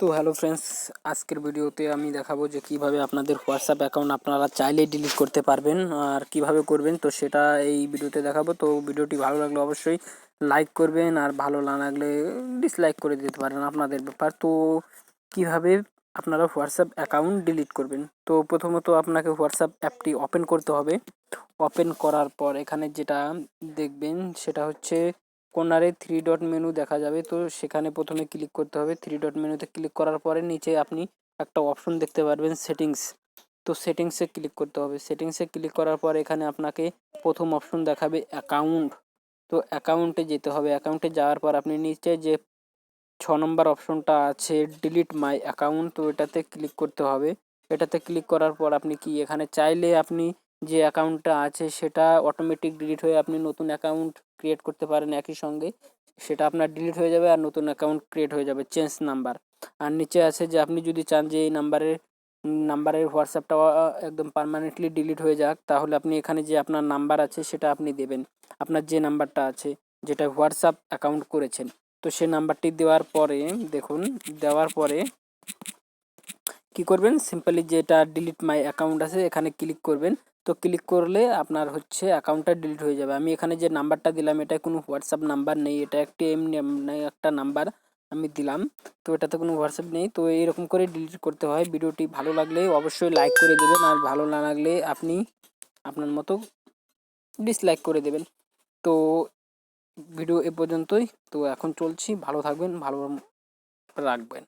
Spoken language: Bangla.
তো হ্যালো ফ্রেন্ডস, আজকের ভিডিওতে আমি দেখাবো যে কিভাবে আপনাদের হোয়াটসঅ্যাপ অ্যাকাউন্ট আপনারা চাইলেই ডিলিট করতে পারবেন আর কিভাবে করবেন। তো সেটা এই ভিডিওতে দেখাবো। তো ভিডিওটি ভালো লাগলে অবশ্যই লাইক করবেন, আর ভালো না লাগলে ডিসলাইক করে দিতে পারেন, আপনাদের ব্যাপার। তো কিভাবে আপনারা হোয়াটসঅ্যাপ অ্যাকাউন্ট ডিলিট করবেন, তো প্রথমত আপনাকে হোয়াটসঅ্যাপ অ্যাপটি ওপেন করতে হবে। ওপেন করার পর এখানে যেটা দেখবেন সেটা হচ্ছে কর্নারে থ্রি ডট মেনু দেখা যাবে। তো সেখানে প্রথমে ক্লিক করতে হবে। থ্রি ডট মেনুতে ক্লিক করার পরে নিচে আপনি একটা অপশন দেখতে পারবেন সেটিংস। তো সেটিংসে ক্লিক করতে হবে। সেটিংসে ক্লিক করার পর এখানে আপনাকে প্রথম অপশন দেখাবে অ্যাকাউন্ট। তো অ্যাকাউন্টে যেতে হবে। অ্যাকাউন্টে যাওয়ার পর আপনি নিচে যে 6 নম্বর অপশনটা আছে ডিলিট মাই অ্যাকাউন্ট, তো এটাতে ক্লিক করতে হবে। এটাতে ক্লিক করার পর আপনি কি এখানে চাইলে আপনি যে অ্যাকাউন্টটা আছে সেটা অটোমেটিক ডিলিট হয়ে আপনি নতুন অ্যাকাউন্ট ক্রিয়েট করতে পারেন একই সঙ্গে। সেটা আপনার ডিলিট হয়ে যাবে আর নতুন অ্যাকাউন্ট ক্রিয়েট হয়ে যাবে, চেঞ্জ নাম্বার। আর নিচে আছে যে আপনি যদি চান যে এই নাম্বারের হোয়াটসঅ্যাপটা একদম পার্মানেন্টলি ডিলিট হয়ে যাক, তাহলে আপনি এখানে যে আপনার নাম্বার আছে সেটা আপনি দেবেন। আপনার যে নাম্বারটা আছে, যেটা হোয়াটসঅ্যাপ অ্যাকাউন্ট করেছেন, তো সে নাম্বারটি দেওয়ার পরে দেখুন, দেওয়ার পরে কি করবেন, সিম্পলি যেটা ডিলিট মাই অ্যাকাউন্ট আছে এখানে ক্লিক করবেন। তো ক্লিক করলে আপনার হচ্ছে অ্যাকাউন্টটা ডিলিট হয়ে যাবে। আমি এখানে যে নাম্বারটা দিলাম এটা কোনো হোয়াটসঅ্যাপ নাম্বার নেই, এটা একটি এমনি একটা নাম্বার আমি দিলাম। তো এটাতে কোনো হোয়াটসঅ্যাপ নেই। তো এইরকম করে ডিলিট করতে হয়। ভিডিওটি ভালো লাগলে অবশ্যই লাইক করে দেবেন, আর ভালো না লাগলে আপনি আপনার মতো ডিসলাইক করে দেবেন। তো ভিডিও এ পর্যন্তই। তো এখন চলছি, ভালো থাকবেন, ভালো রাখবেন।